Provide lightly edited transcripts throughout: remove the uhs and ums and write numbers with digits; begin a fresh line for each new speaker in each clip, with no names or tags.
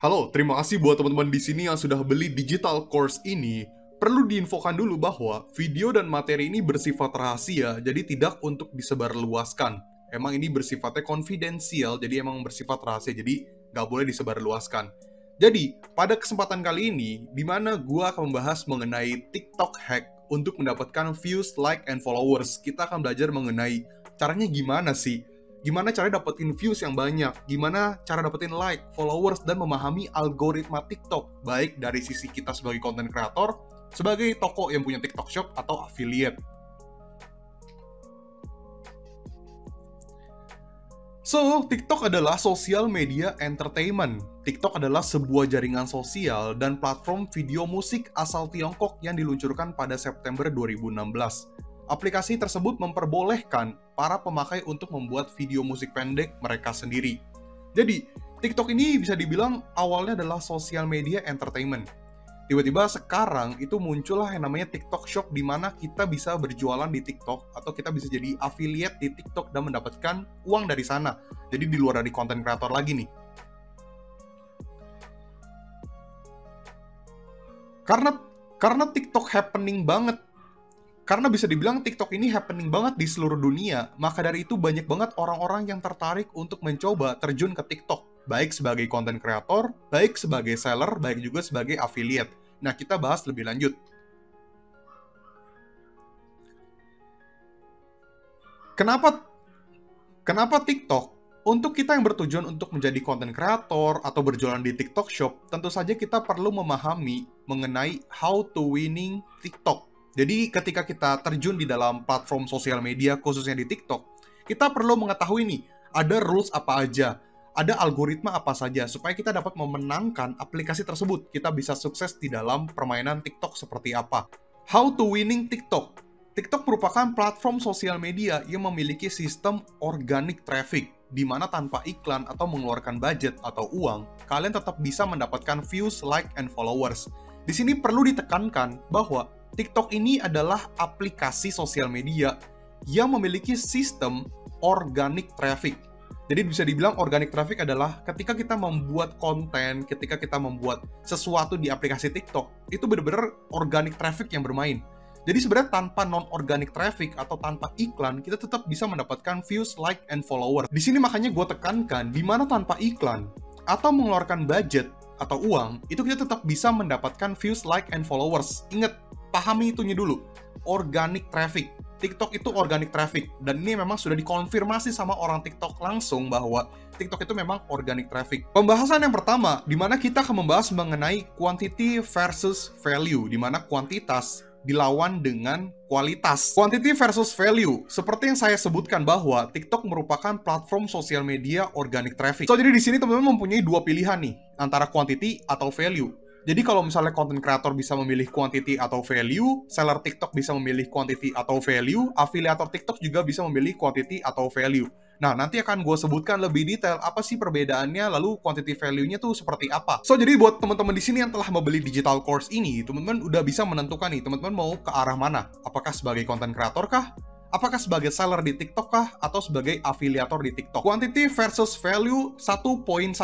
Halo, terima kasih buat teman-teman di sini yang sudah beli digital course ini. Perlu diinfokan dulu bahwa video dan materi ini bersifat rahasia, jadi tidak untuk disebarluaskan. Emang ini bersifatnya konfidensial, jadi emang bersifat rahasia, jadi nggak boleh disebarluaskan. Jadi, pada kesempatan kali ini, di mana gue akan membahas mengenai TikTok hack untuk mendapatkan views, like, and followers. Kita akan belajar mengenai caranya gimana sih. Gimana cara dapetin views yang banyak, gimana cara dapetin like, followers, dan memahami algoritma TikTok, baik dari sisi kita sebagai content creator, sebagai toko yang punya TikTok Shop, atau affiliate. So, TikTok adalah social media entertainment. TikTok adalah sebuah jaringan sosial dan platform video musik asal Tiongkok yang diluncurkan pada September 2016. Aplikasi tersebut memperbolehkan para pemakai untuk membuat video musik pendek mereka sendiri. Jadi, TikTok ini bisa dibilang awalnya adalah social media entertainment. Tiba-tiba sekarang itu muncullah yang namanya TikTok Shop, di mana kita bisa berjualan di TikTok atau kita bisa jadi affiliate di TikTok dan mendapatkan uang dari sana. Jadi di luar dari content creator lagi nih. Karena TikTok happening banget. Karena bisa dibilang TikTok ini happening banget di seluruh dunia, maka dari itu banyak banget orang-orang yang tertarik untuk mencoba terjun ke TikTok, baik sebagai content creator, baik sebagai seller, baik juga sebagai affiliate. Nah, kita bahas lebih lanjut. Kenapa TikTok? Untuk kita yang bertujuan untuk menjadi content creator atau berjualan di TikTok Shop, tentu saja kita perlu memahami mengenai how to winning TikTok. Jadi ketika kita terjun di dalam platform sosial media, khususnya di TikTok, kita perlu mengetahui nih, ada rules apa aja, ada algoritma apa saja, supaya kita dapat memenangkan aplikasi tersebut. Kita bisa sukses di dalam permainan TikTok seperti apa. How to winning TikTok. TikTok merupakan platform sosial media yang memiliki sistem organic traffic, di mana tanpa iklan atau mengeluarkan budget atau uang, kalian tetap bisa mendapatkan views, like, and followers. Di sini perlu ditekankan bahwa TikTok ini adalah aplikasi sosial media yang memiliki sistem organic traffic. Jadi bisa dibilang organic traffic adalah ketika kita membuat konten, ketika kita membuat sesuatu di aplikasi TikTok, itu benar-benar organic traffic yang bermain. Jadi sebenarnya tanpa non-organic traffic atau tanpa iklan, kita tetap bisa mendapatkan views, like, and followers. Di sini makanya gue tekankan, di mana tanpa iklan atau mengeluarkan budget atau uang, itu kita tetap bisa mendapatkan views, like, and followers. Ingat, pahami itunya dulu. Organic traffic. TikTok itu organic traffic. Dan ini memang sudah dikonfirmasi sama orang TikTok langsung bahwa TikTok itu memang organic traffic. Pembahasan yang pertama, di mana kita akan membahas mengenai quantity versus value, di mana kuantitas dilawan dengan kualitas. Quantity versus value. Seperti yang saya sebutkan bahwa TikTok merupakan platform sosial media organic traffic. So, jadi di sini teman-teman mempunyai dua pilihan nih, antara quantity atau value. Jadi kalau misalnya content creator bisa memilih quantity atau value, seller TikTok bisa memilih quantity atau value, afiliator TikTok juga bisa memilih quantity atau value. Nah, nanti akan gue sebutkan lebih detail apa sih perbedaannya, lalu quantity value-nya tuh seperti apa. So, jadi buat teman-teman di sini yang telah membeli digital course ini, teman-teman udah bisa menentukan nih, teman-teman mau ke arah mana? Apakah sebagai content creator kah? Apakah sebagai seller di TikTok kah? Atau sebagai afiliator di TikTok? Quantity versus value 1.1.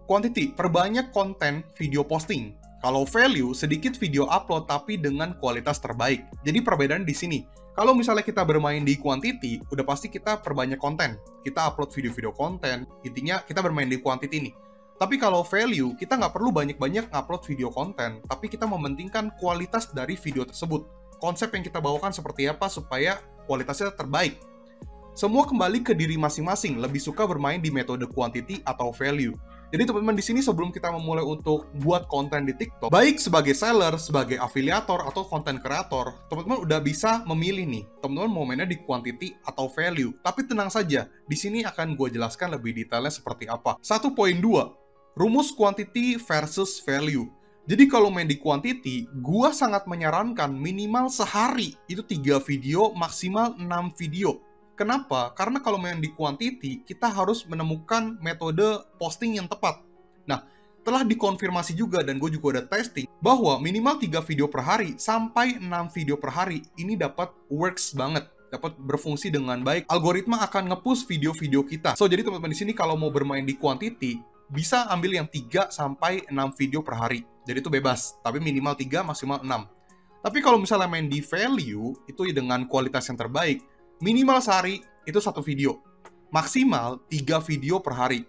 Quantity, perbanyak konten video posting. Kalau value, sedikit video upload tapi dengan kualitas terbaik. Jadi perbedaan di sini. Kalau misalnya kita bermain di quantity, udah pasti kita perbanyak konten. Kita upload video-video konten, intinya kita bermain di quantity nih. Tapi kalau value, kita nggak perlu banyak-banyak ngupload video konten, tapi kita mementingkan kualitas dari video tersebut. Konsep yang kita bawakan seperti apa supaya kualitasnya terbaik. Semua kembali ke diri masing-masing, lebih suka bermain di metode quantity atau value. Jadi teman-teman di sini sebelum kita memulai untuk buat konten di TikTok, baik sebagai seller, sebagai afiliator, atau content creator, teman-teman udah bisa memilih nih, teman-teman mau mainnya di quantity atau value. Tapi tenang saja, di sini akan gue jelaskan lebih detailnya seperti apa. 1.2, rumus quantity versus value. Jadi kalau main di quantity, gue sangat menyarankan minimal sehari itu 3 video, maksimal 6 video. Kenapa? Karena kalau main di quantity, kita harus menemukan metode posting yang tepat. Nah, telah dikonfirmasi juga, dan gue juga udah testing, bahwa minimal 3 video per hari sampai 6 video per hari, ini dapat works banget. Dapat berfungsi dengan baik. Algoritma akan nge-push video-video kita. So, jadi teman-teman di sini kalau mau bermain di quantity, bisa ambil yang 3 sampai 6 video per hari. Jadi itu bebas, tapi minimal 3, maksimal 6. Tapi kalau misalnya main di value, itu dengan kualitas yang terbaik, minimal sehari itu 1 video. Maksimal 3 video per hari.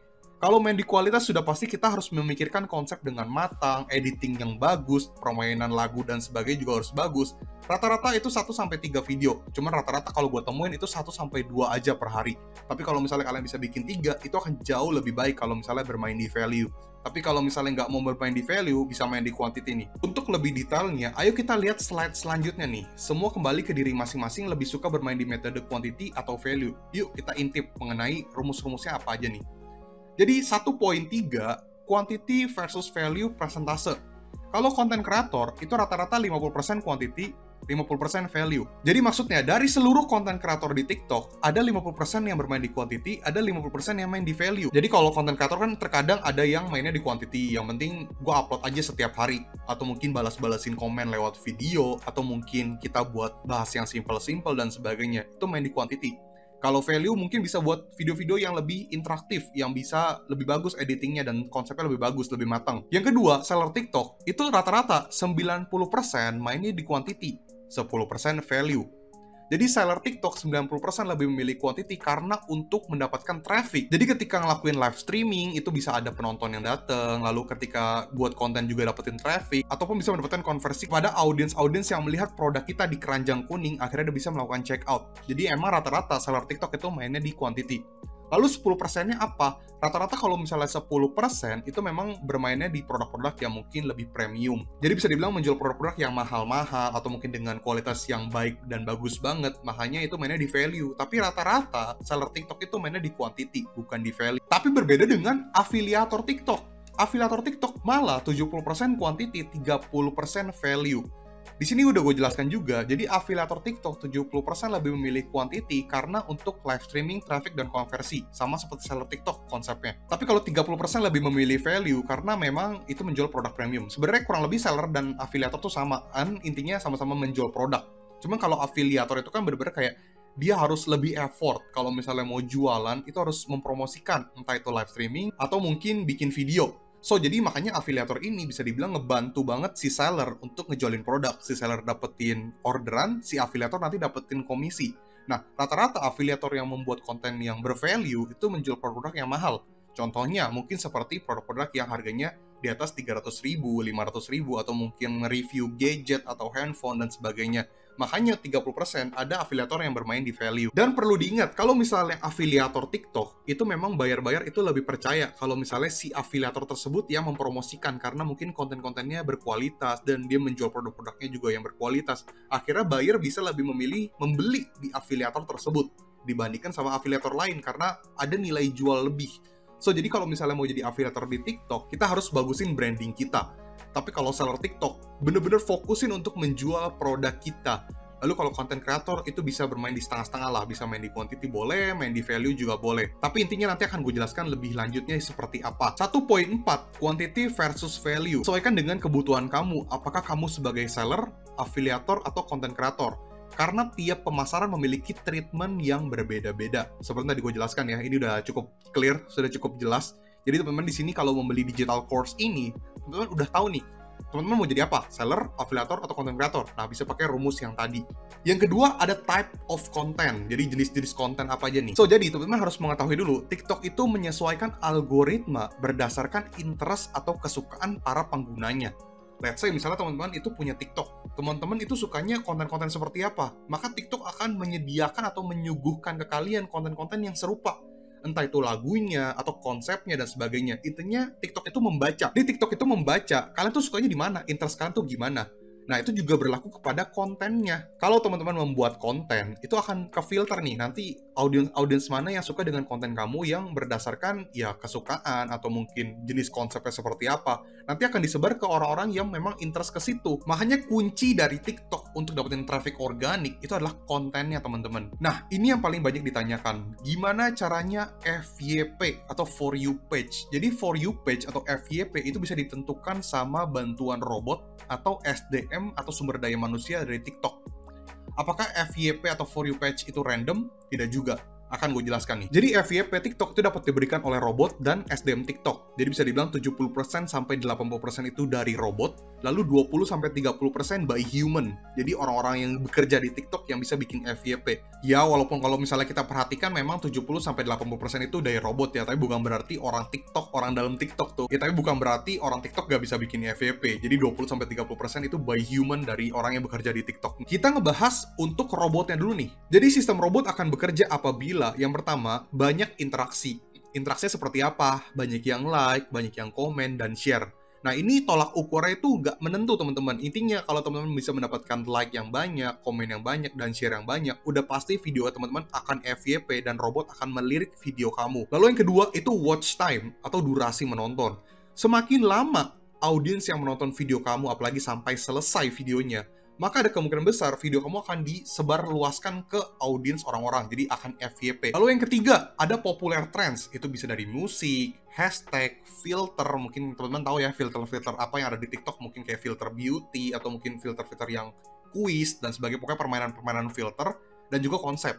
Kalau main di kualitas sudah pasti kita harus memikirkan konsep dengan matang, editing yang bagus, permainan lagu dan sebagainya juga harus bagus. Rata-rata itu 1-3 video. Cuman rata-rata kalau gue temuin itu 1-2 aja per hari. Tapi kalau misalnya kalian bisa bikin 3, itu akan jauh lebih baik kalau misalnya bermain di value. Tapi kalau misalnya nggak mau bermain di value, bisa main di quantity nih. Untuk lebih detailnya, ayo kita lihat slide selanjutnya nih. Semua kembali ke diri masing-masing lebih suka bermain di metode quantity atau value. Yuk kita intip mengenai rumus-rumusnya apa aja nih. Jadi 1.3, quantity versus value persentase. Kalau content creator, itu rata-rata 50% quantity, 50% value. Jadi maksudnya, dari seluruh content creator di TikTok, ada 50% yang bermain di quantity, ada 50% yang main di value. Jadi kalau content creator kan terkadang ada yang mainnya di quantity, yang penting gue upload aja setiap hari. Atau mungkin balas-balasin komen lewat video, atau mungkin kita buat bahas yang simple-simple dan sebagainya. Itu main di quantity. Kalau value mungkin bisa buat video-video yang lebih interaktif, yang bisa lebih bagus editingnya dan konsepnya lebih bagus, lebih matang. Yang kedua, seller TikTok itu rata-rata 90% mainnya di quantity, 10% value. Jadi seller TikTok 90% lebih memilih quantity karena untuk mendapatkan traffic. Jadi ketika ngelakuin live streaming, itu bisa ada penonton yang datang, lalu ketika buat konten juga dapetin traffic, ataupun bisa mendapatkan konversi pada audiens-audiens yang melihat produk kita di keranjang kuning, akhirnya udah bisa melakukan check out. Jadi emang rata-rata seller TikTok itu mainnya di quantity. Lalu 10%-nya apa? Rata-rata kalau misalnya 10% itu memang bermainnya di produk-produk yang mungkin lebih premium. Jadi bisa dibilang menjual produk-produk yang mahal-mahal atau mungkin dengan kualitas yang baik dan bagus banget, makanya itu mainnya di value. Tapi rata-rata seller TikTok itu mainnya di quantity, bukan di value. Tapi berbeda dengan afiliator TikTok. Afiliator TikTok malah 70% quantity, 30% value. Di sini udah gue jelaskan juga, jadi afiliator TikTok 70% lebih memilih quantity karena untuk live streaming, traffic, dan konversi. Sama seperti seller TikTok konsepnya. Tapi kalau 30% lebih memilih value karena memang itu menjual produk premium. Sebenarnya kurang lebih seller dan afiliator tuh sama, kan intinya sama-sama menjual produk. Cuman kalau afiliator itu kan bener-bener kayak dia harus lebih effort. Kalau misalnya mau jualan, itu harus mempromosikan, entah itu live streaming atau mungkin bikin video. So, jadi makanya afiliator ini bisa dibilang ngebantu banget si seller untuk ngejualin produk. Si seller dapetin orderan, si afiliator nanti dapetin komisi. Nah, rata-rata afiliator yang membuat konten yang bervalue itu menjual produk yang mahal. Contohnya, mungkin seperti produk-produk yang harganya di atas 300.000, 500.000, atau mungkin review gadget atau handphone dan sebagainya. Makanya 30% ada afiliator yang bermain di value. Dan perlu diingat, kalau misalnya afiliator TikTok, itu memang bayar-bayar itu lebih percaya kalau misalnya si afiliator tersebut yang mempromosikan, karena mungkin konten-kontennya berkualitas dan dia menjual produk-produknya juga yang berkualitas. Akhirnya buyer bisa lebih memilih membeli di afiliator tersebut dibandingkan sama afiliator lain karena ada nilai jual lebih. So, jadi kalau misalnya mau jadi afiliator di TikTok, kita harus bagusin branding kita. Tapi kalau seller TikTok, bener-bener fokusin untuk menjual produk kita. Lalu kalau content creator itu bisa bermain di setengah-setengah lah, bisa main di quantity boleh, main di value juga boleh. Tapi intinya nanti akan gue jelaskan lebih lanjutnya seperti apa. 1.4, quantity versus value. Sesuaikan dengan kebutuhan kamu, apakah kamu sebagai seller, afiliator, atau content creator. Karena tiap pemasaran memiliki treatment yang berbeda-beda. Seperti tadi gue jelaskan ya, ini udah cukup clear, sudah cukup jelas. Jadi teman-teman di sini kalau membeli digital course ini, teman-teman udah tahu nih, teman-teman mau jadi apa? Seller, afiliator, atau content creator? Nah, bisa pakai rumus yang tadi. Yang kedua, ada type of content. Jadi jenis-jenis konten apa aja nih? So, jadi teman-teman harus mengetahui dulu, TikTok itu menyesuaikan algoritma berdasarkan interest atau kesukaan para penggunanya. Let's say misalnya teman-teman itu punya TikTok, teman-teman itu sukanya konten-konten seperti apa? Maka TikTok akan menyediakan atau menyuguhkan ke kalian konten-konten yang serupa. Entah itu lagunya, atau konsepnya, dan sebagainya. Intinya, TikTok itu membaca. Di TikTok itu membaca, kalian tuh sukanya di mana? Interest kalian tuh gimana? Nah, itu juga berlaku kepada kontennya. Kalau teman-teman membuat konten, itu akan ke-filter nih. Nanti audiens mana yang suka dengan konten kamu yang berdasarkan ya kesukaan atau mungkin jenis konsepnya seperti apa. Nanti akan disebar ke orang-orang yang memang interest ke situ. Makanya kunci dari TikTok untuk dapetin traffic organik itu adalah kontennya, teman-teman. Nah, ini yang paling banyak ditanyakan. Gimana caranya FYP atau For You page? Jadi For You page atau FYP itu bisa ditentukan sama bantuan robot atau SDM atau sumber daya manusia dari TikTok. Apakah FYP atau For You page itu random? Tidak juga. Akan gue jelaskan nih. Jadi FYP TikTok itu dapat diberikan oleh robot dan SDM TikTok. Jadi bisa dibilang 70% sampai 80% itu dari robot, lalu 20-30% by human. Jadi orang-orang yang bekerja di TikTok yang bisa bikin FYP. Ya, walaupun kalau misalnya kita perhatikan memang 70-80% itu dari robot ya, tapi bukan berarti orang TikTok, orang dalam TikTok tuh. Ya, tapi bukan berarti orang TikTok gak bisa bikin FYP. Jadi 20-30% itu by human dari orang yang bekerja di TikTok. Kita ngebahas untuk robotnya dulu nih. Jadi sistem robot akan bekerja apabila yang pertama, banyak interaksi. Interaksinya seperti apa? Banyak yang like, banyak yang komen, dan share. Nah, ini tolak ukurnya itu nggak menentu, teman-teman. Intinya, kalau teman-teman bisa mendapatkan like yang banyak, komen yang banyak, dan share yang banyak, udah pasti video teman-teman akan FYP dan robot akan melirik video kamu. Lalu yang kedua, itu watch time atau durasi menonton. Semakin lama audiens yang menonton video kamu, apalagi sampai selesai videonya, maka ada kemungkinan besar video kamu akan disebarluaskan ke audiens orang-orang, jadi akan FYP. Lalu yang ketiga, ada popular trends. Itu bisa dari musik, hashtag, filter. Mungkin teman-teman tahu ya filter-filter apa yang ada di TikTok, mungkin kayak filter beauty, atau mungkin filter-filter yang quiz, dan sebagainya. Pokoknya permainan-permainan filter, dan juga konsep.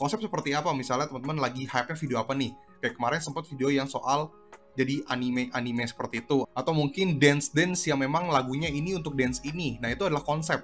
Konsep seperti apa? Misalnya teman-teman lagi hype-nya video apa nih? Kayak kemarin sempat video yang soal jadi anime seperti itu, atau mungkin dance yang memang lagunya ini untuk dance ini. Nah, itu adalah konsep.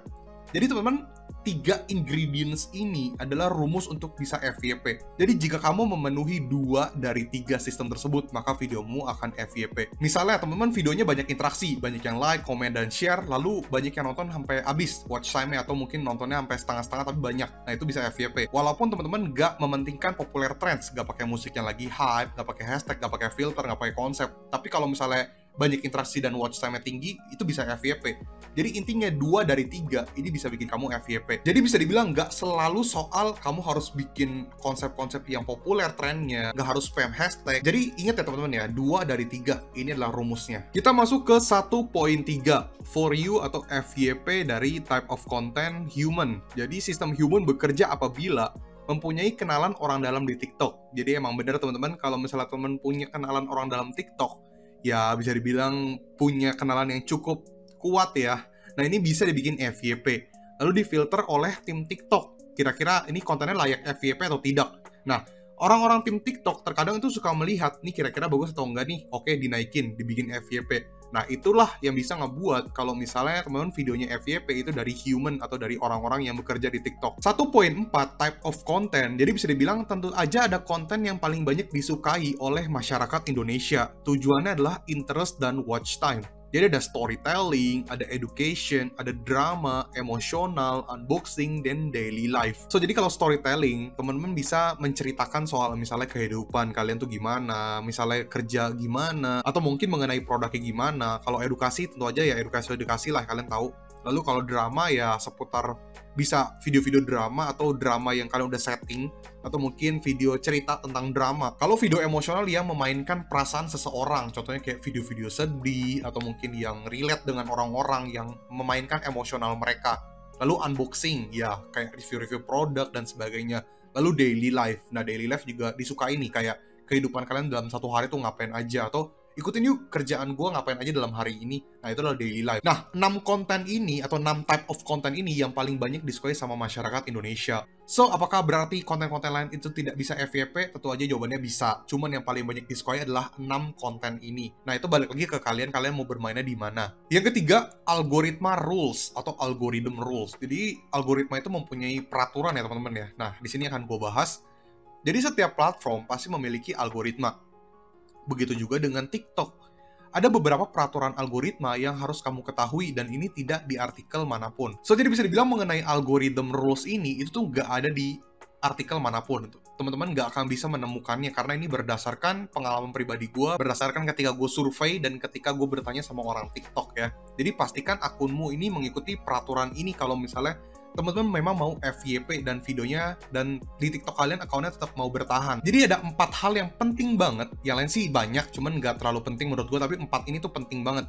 Jadi teman-teman, 3 ingredients ini adalah rumus untuk bisa FYP. Jadi jika kamu memenuhi 2 dari 3 sistem tersebut, maka videomu akan FYP. Misalnya teman-teman videonya banyak interaksi, banyak yang like, komen, dan share, lalu banyak yang nonton sampai habis watch time-nya, atau mungkin nontonnya sampai setengah-setengah tapi banyak. Nah, itu bisa FYP. Walaupun teman-teman nggak mementingkan popular trends, nggak pakai musik yang lagi hype, nggak pakai hashtag, nggak pakai filter, nggak pakai konsep. Tapi kalau misalnya banyak interaksi dan watch time-nya tinggi, itu bisa FYP. Jadi intinya 2 dari 3 ini bisa bikin kamu FYP. Jadi bisa dibilang nggak selalu soal kamu harus bikin konsep-konsep yang populer trennya, nggak harus spam hashtag. Jadi ingat ya teman-teman ya, 2 dari 3 ini adalah rumusnya. Kita masuk ke 1.3, for you atau FYP dari type of content human. Jadi sistem human bekerja apabila mempunyai kenalan orang dalam di TikTok. Jadi emang benar teman-teman, kalau misalnya teman punya kenalan orang dalam TikTok, ya bisa dibilang punya kenalan yang cukup kuat ya. Nah, ini bisa dibikin FYP. Lalu difilter oleh tim TikTok. Kira-kira ini kontennya layak FYP atau tidak. Nah, orang-orang tim TikTok terkadang itu suka melihat, nih kira-kira bagus atau enggak nih. Oke, dinaikin, dibikin FYP. Nah, itulah yang bisa ngebuat kalau misalnya teman-teman videonya FYP itu dari human atau dari orang-orang yang bekerja di TikTok. 1.4, type of content. Jadi bisa dibilang tentu aja ada konten yang paling banyak disukai oleh masyarakat Indonesia. Tujuannya adalah interest dan watch time. Jadi ada storytelling, ada education, ada drama, emosional, unboxing, dan daily life. So, jadi kalau storytelling, teman-teman bisa menceritakan soal misalnya kehidupan kalian tuh gimana, misalnya kerja gimana, atau mungkin mengenai produknya gimana. Kalau edukasi, tentu aja ya edukasi lah, kalian tahu. Lalu kalau drama ya seputar bisa video-video drama atau drama yang kalian udah setting, atau mungkin video cerita tentang drama. Kalau video emosional yang memainkan perasaan seseorang, contohnya kayak video-video sedih, atau mungkin yang relate dengan orang-orang yang memainkan emosional mereka. Lalu unboxing, ya kayak review-review produk dan sebagainya. Lalu daily life. Nah, daily life juga disukai nih, kayak kehidupan kalian dalam satu hari tuh ngapain aja, atau ikutin yuk kerjaan gue ngapain aja dalam hari ini. Nah, itu adalah daily life. Nah, 6 konten ini atau 6 type of konten ini yang paling banyak disukai sama masyarakat Indonesia. So, apakah berarti konten-konten lain itu tidak bisa FYP? Tentu aja jawabannya bisa. Cuman yang paling banyak disukai adalah 6 konten ini. Nah, itu balik lagi ke kalian mau bermainnya di mana. Yang ketiga, algoritma rules atau algorithm rules. Jadi, algoritma itu mempunyai peraturan ya teman-teman ya. Nah, di sini akan gue bahas. Jadi, setiap platform pasti memiliki algoritma. Begitu juga dengan TikTok. Ada beberapa peraturan algoritma yang harus kamu ketahui dan ini tidak di artikel manapun. So, jadi bisa dibilang mengenai algorithm rules ini, itu tuh nggak ada di artikel manapun. Teman-teman nggak akan bisa menemukannya karena ini berdasarkan pengalaman pribadi gue, berdasarkan ketika gue survei dan ketika gue bertanya sama orang TikTok ya. Jadi pastikan akunmu ini mengikuti peraturan ini kalau misalnya teman-teman memang mau FYP dan videonya dan di TikTok kalian akunnya tetap mau bertahan. Jadi ada 4 hal yang penting banget. Yang lain sih banyak, cuman nggak terlalu penting menurut gue, tapi 4 ini tuh penting banget.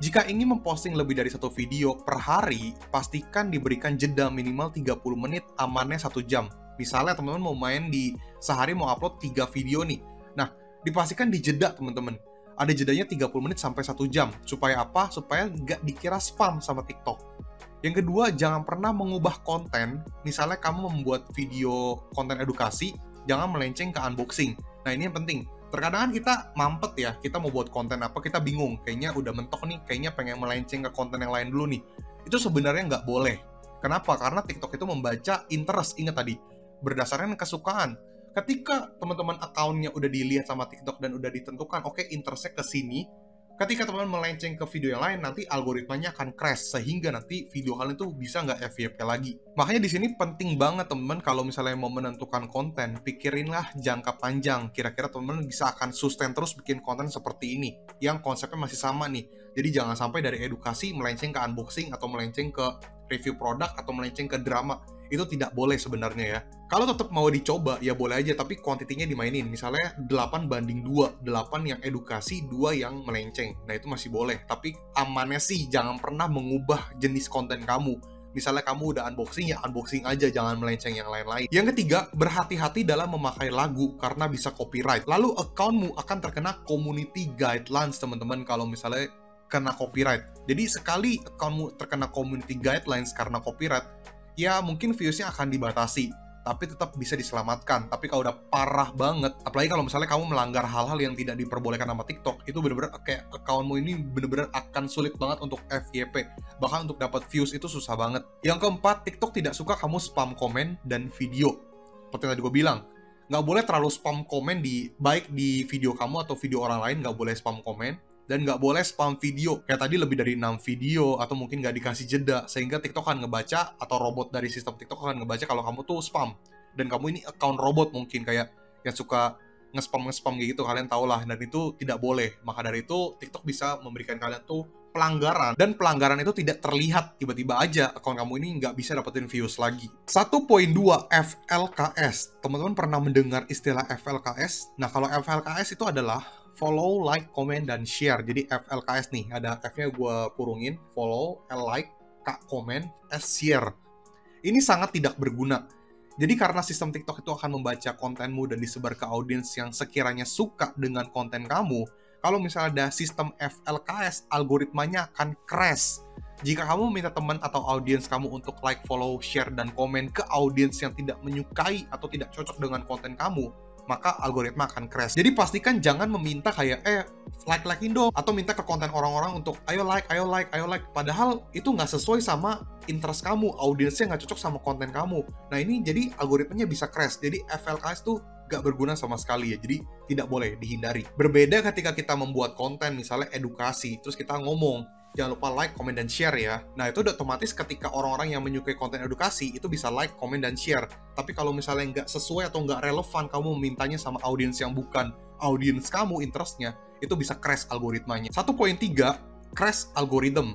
Jika ingin memposting lebih dari 1 video per hari, pastikan diberikan jeda minimal 30 menit, amannya 1 jam. Misalnya teman-teman mau main di sehari mau upload 3 video nih. Nah, dipastikan dijeda teman-teman. Ada jedanya 30 menit sampai 1 jam. Supaya apa? Supaya nggak dikira spam sama TikTok. Yang kedua, jangan pernah mengubah konten. Misalnya kamu membuat video konten edukasi, jangan melenceng ke unboxing. Nah ini yang penting. Terkadang kan kita mampet ya, kita mau buat konten apa, kita bingung, kayaknya udah mentok nih, kayaknya pengen melenceng ke konten yang lain dulu nih. Itu sebenarnya nggak boleh. Kenapa? Karena TikTok itu membaca interest, ingat tadi, berdasarkan kesukaan. Ketika teman-teman akunnya udah dilihat sama TikTok dan udah ditentukan, oke, interestnya ke sini, ketika teman-teman melenceng ke video yang lain, nanti algoritmanya akan crash, sehingga nanti video kalian tuh bisa nggak FYP lagi. Makanya di sini penting banget teman-teman, kalau misalnya mau menentukan konten, pikirinlah jangka panjang. Kira-kira teman-teman bisa akan sustain terus bikin konten seperti ini, yang konsepnya masih sama nih. Jadi jangan sampai dari edukasi melenceng ke unboxing, atau melenceng ke review produk, atau melenceng ke drama. Itu tidak boleh sebenarnya ya. Kalau tetap mau dicoba, ya boleh aja, tapi kuantitinya dimainin. Misalnya 8:2, 8 yang edukasi, 2 yang melenceng. Nah itu masih boleh, tapi amannya sih jangan pernah mengubah jenis konten kamu. Misalnya kamu udah unboxing, ya unboxing aja, jangan melenceng yang lain-lain. Yang ketiga, berhati-hati dalam memakai lagu karena bisa copyright. Lalu accountmu akan terkena community guidelines teman-teman kalau misalnya kena copyright. Jadi sekali accountmu terkena community guidelines karena copyright, ya mungkin views-nya akan dibatasi, tapi tetap bisa diselamatkan. Tapi kalau udah parah banget, apalagi kalau misalnya kamu melanggar hal-hal yang tidak diperbolehkan sama TikTok, itu bener-bener kayak account-mu ini bener-bener akan sulit banget untuk FYP. Bahkan untuk dapat views itu susah banget. Yang keempat, TikTok tidak suka kamu spam komen dan video. Seperti yang tadi gue bilang, nggak boleh terlalu spam komen baik di video kamu atau video orang lain, nggak boleh spam komen. Dan nggak boleh spam video, kayak tadi lebih dari 6 video, atau mungkin nggak dikasih jeda, sehingga TikTok akan ngebaca, atau robot dari sistem TikTok akan ngebaca kalau kamu tuh spam. Dan kamu ini account robot mungkin, kayak yang suka nge-spam kayak gitu, kalian tau lah, dan itu tidak boleh. Maka dari itu, TikTok bisa memberikan kalian tuh pelanggaran, dan pelanggaran itu tidak terlihat, tiba-tiba aja account kamu ini nggak bisa dapetin views lagi. 1.2 FLKS. Teman-teman pernah mendengar istilah FLKS? Nah, kalau FLKS itu adalah follow, like, comment, dan share. Jadi FLKS nih, ada F-nya gue kurungin, follow, L like, K comment, S share. Ini sangat tidak berguna. Jadi karena sistem TikTok itu akan membaca kontenmu dan disebar ke audiens yang sekiranya suka dengan konten kamu, kalau misalnya ada sistem FLKS, algoritmanya akan crash. Jika kamu minta teman atau audiens kamu untuk like, follow, share, dan komen ke audiens yang tidak menyukai atau tidak cocok dengan konten kamu, maka algoritma akan crash. Jadi pastikan jangan meminta kayak, like-likein dong, atau minta ke konten orang-orang untuk, ayo like. Padahal itu nggak sesuai sama interest kamu, audiensnya nggak cocok sama konten kamu. Nah ini jadi algoritmanya bisa crash. Jadi FLKS tuh nggak berguna sama sekali ya, jadi tidak boleh, dihindari. Berbeda ketika kita membuat konten, misalnya edukasi, terus kita ngomong, jangan lupa like, comment, dan share ya. Nah, itu udah otomatis ketika orang-orang yang menyukai konten edukasi, itu bisa like, comment, dan share. Tapi kalau misalnya nggak sesuai atau nggak relevan, kamu memintanya sama audiens yang bukan audiens kamu, interestnya, itu bisa crash algoritmanya. 1.3, crash algorithm.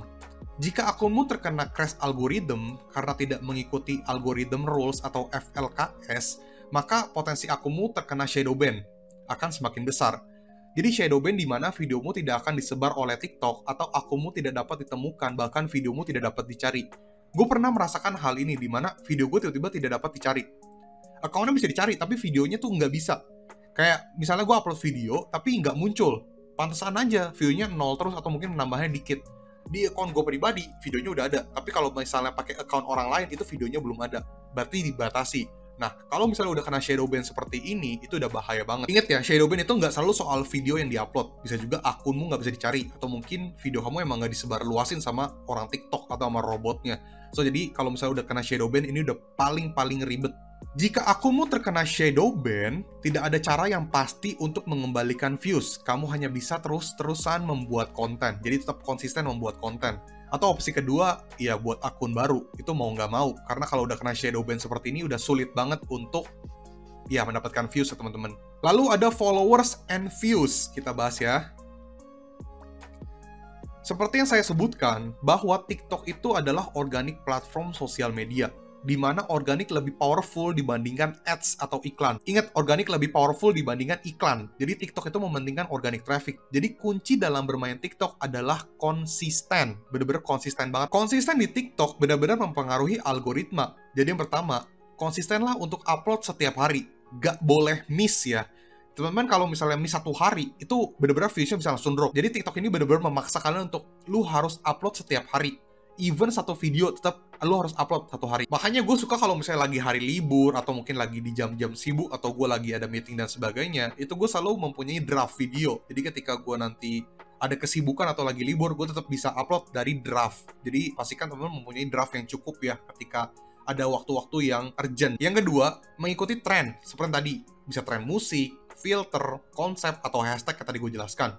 Jika akunmu terkena crash algorithm karena tidak mengikuti algorithm rules atau FLKS, maka potensi akunmu terkena shadow ban akan semakin besar. Jadi shadow ban di mana videomu tidak akan disebar oleh TikTok atau akunmu tidak dapat ditemukan, bahkan videomu tidak dapat dicari. Gue pernah merasakan hal ini di mana video gue tiba-tiba tidak dapat dicari. Akunnya bisa dicari, tapi videonya tuh nggak bisa. Kayak misalnya gue upload video, tapi nggak muncul. Pantesan aja, videonya 0 terus atau mungkin menambahnya dikit. Di akun gue pribadi, videonya udah ada. Tapi kalau misalnya pakai akun orang lain, itu videonya belum ada. Berarti dibatasi. Nah, kalau misalnya udah kena shadow ban seperti ini, itu udah bahaya banget. Ingat ya, shadow ban itu nggak selalu soal video yang diupload. Bisa juga akunmu nggak bisa dicari. Atau mungkin video kamu emang nggak disebar luasin sama orang TikTok atau sama robotnya. So, jadi kalau misalnya udah kena shadow ban, ini udah paling ribet. Jika akunmu terkena shadow ban, tidak ada cara yang pasti untuk mengembalikan views. Kamu hanya bisa terus-terusan membuat konten. Jadi tetap konsisten membuat konten. Atau opsi kedua, ya buat akun baru. Itu mau nggak mau. Karena kalau udah kena shadow ban seperti ini, udah sulit banget untuk ya mendapatkan views ya teman-teman. Lalu ada followers and views. Kita bahas ya. Seperti yang saya sebutkan, bahwa TikTok itu adalah organik platform sosial media, di mana organik lebih powerful dibandingkan ads atau iklan. Ingat, organik lebih powerful dibandingkan iklan. Jadi TikTok itu mementingkan organic traffic. Jadi kunci dalam bermain TikTok adalah konsisten. Bener-bener konsisten banget. Konsisten di TikTok benar-benar mempengaruhi algoritma. Jadi yang pertama, konsistenlah untuk upload setiap hari. Gak boleh miss ya. Teman-teman kalau misalnya miss 1 hari, itu bener-bener viewsnya bisa langsung drop. Jadi TikTok ini bener-bener memaksa kalian untuk lu harus upload setiap hari. Even 1 video tetap lu harus upload satu hari. Makanya gue suka kalau misalnya lagi hari libur, atau mungkin lagi di jam-jam sibuk, atau gue lagi ada meeting dan sebagainya, itu gue selalu mempunyai draft video. Jadi ketika gue nanti ada kesibukan atau lagi libur, gue tetap bisa upload dari draft. Jadi pastikan teman-teman mempunyai draft yang cukup ya ketika ada waktu-waktu yang urgent. Yang kedua, mengikuti tren. Seperti tadi, bisa tren musik, filter, konsep, atau hashtag yang tadi gue jelaskan.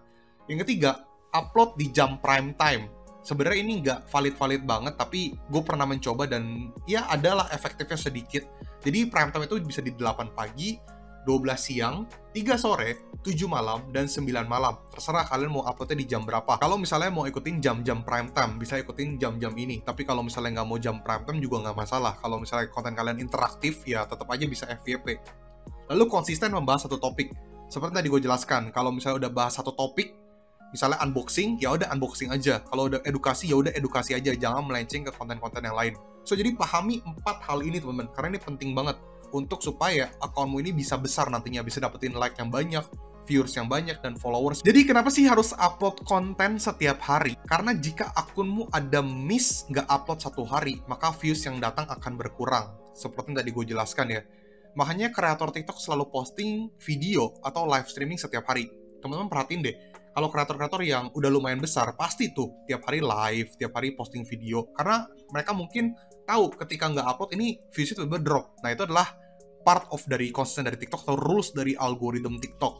Yang ketiga, upload di jam prime time. Sebenarnya ini nggak valid-valid banget, tapi gue pernah mencoba dan ya adalah efektifnya sedikit. Jadi prime time itu bisa di 8 pagi, 12 siang, 3 sore, 7 malam, dan 9 malam. Terserah kalian mau uploadnya di jam berapa. Kalau misalnya mau ikutin jam-jam prime time, bisa ikutin jam-jam ini. Tapi kalau misalnya nggak mau jam prime time juga nggak masalah. Kalau misalnya konten kalian interaktif, ya tetap aja bisa FYP. Lalu konsisten membahas satu topik. Seperti tadi gue jelaskan, kalau misalnya udah bahas satu topik, misalnya unboxing, ya udah unboxing aja. Kalau udah edukasi, ya udah edukasi aja. Jangan melenceng ke konten-konten yang lain. So, jadi pahami 4 hal ini, teman-teman. Karena ini penting banget untuk supaya akunmu ini bisa besar nantinya, bisa dapetin like yang banyak, viewers yang banyak, dan followers. Jadi kenapa sih harus upload konten setiap hari? Karena jika akunmu ada miss nggak upload satu hari, maka views yang datang akan berkurang. Seperti yang tadi gue jelaskan ya. Makanya kreator TikTok selalu posting video atau live streaming setiap hari. Teman-teman perhatiin deh, kalau kreator-kreator yang udah lumayan besar, pasti tuh tiap hari live, tiap hari posting video. Karena mereka mungkin tahu ketika nggak upload ini viewsnya tiba-tiba drop. Nah, itu adalah part of dari konsisten dari TikTok atau rules dari algoritma TikTok.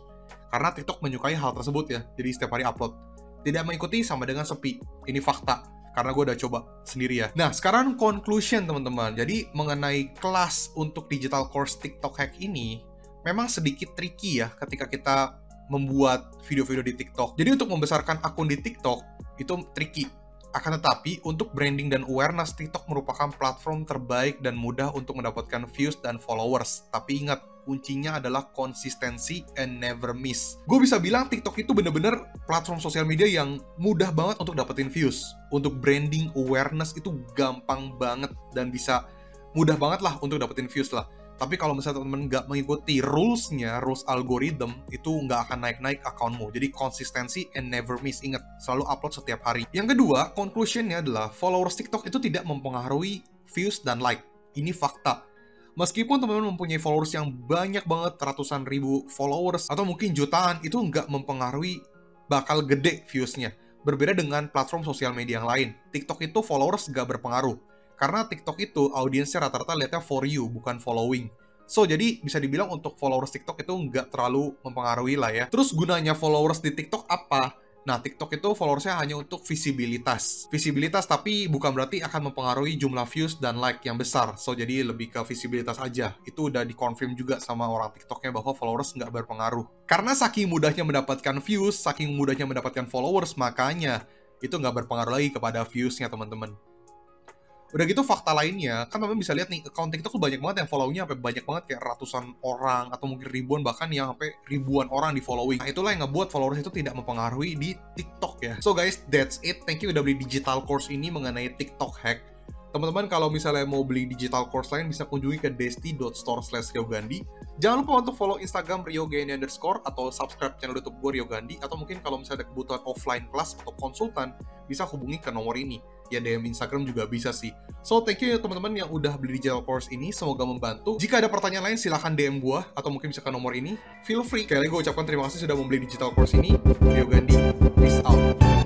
Karena TikTok menyukai hal tersebut ya, jadi setiap hari upload. Tidak mengikuti sama dengan sepi. Ini fakta, karena gue udah coba sendiri ya. Nah, sekarang conclusion teman-teman. Jadi mengenai kelas untuk digital course TikTok Hack ini, memang sedikit tricky ya ketika kita membuat video-video di TikTok. Jadi untuk membesarkan akun di TikTok, itu tricky. Akan tetapi, untuk branding dan awareness, TikTok merupakan platform terbaik dan mudah untuk mendapatkan views dan followers. Tapi ingat, kuncinya adalah konsistensi and never miss. Gue bisa bilang TikTok itu bener-bener platform sosial media yang mudah banget untuk dapetin views. Untuk branding, awareness itu gampang banget dan bisa mudah banget lah untuk dapetin views lah. Tapi kalau misalnya teman-teman nggak mengikuti rules-nya, rules algorithm, itu nggak akan naik-naik akunmu. Jadi konsistensi and never miss. Ingat, selalu upload setiap hari. Yang kedua, conclusion-nya adalah followers TikTok itu tidak mempengaruhi views dan like. Ini fakta. Meskipun teman-teman mempunyai followers yang banyak banget, ratusan ribu followers, atau mungkin jutaan, itu nggak mempengaruhi bakal gede views-nya. Berbeda dengan platform sosial media yang lain. TikTok itu followers nggak berpengaruh. Karena TikTok itu audiensnya rata-rata lihatnya for you, bukan following. So, jadi bisa dibilang untuk followers TikTok itu nggak terlalu mempengaruhi lah ya. Terus gunanya followers di TikTok apa? Nah, TikTok itu followersnya hanya untuk visibilitas. Visibilitas tapi bukan berarti akan mempengaruhi jumlah views dan like yang besar. So, jadi lebih ke visibilitas aja. Itu udah dikonfirm juga sama orang TikToknya bahwa followers nggak berpengaruh. Karena saking mudahnya mendapatkan views, saking mudahnya mendapatkan followers, makanya itu nggak berpengaruh lagi kepada viewsnya teman-teman. Udah gitu fakta lainnya, kan teman-teman bisa lihat nih, account TikTok tuh banyak banget yang follow-nya sampai banyak banget kayak ratusan orang atau mungkin ribuan, bahkan yang sampai ribuan orang di following. Nah, itulah yang ngebuat followers itu tidak mempengaruhi di TikTok ya. So guys, that's it. Thank you udah beli digital course ini mengenai TikTok hack. Teman-teman kalau misalnya mau beli digital course lain bisa kunjungi ke desti.store/riogandhi. Jangan lupa untuk follow Instagram riogandhi_ atau subscribe channel YouTube gue Rio Gandhi, atau mungkin kalau misalnya ada kebutuhan offline class atau konsultan bisa hubungi ke nomor ini. Ya DM Instagram juga bisa sih. So thank you ya teman-teman yang udah beli digital course ini, semoga membantu. Jika ada pertanyaan lain silahkan DM gue atau mungkin bisa ke nomor ini. Feel free. Sekali lagi gue ucapkan terima kasih sudah membeli digital course ini. Rio Gandhi, peace out.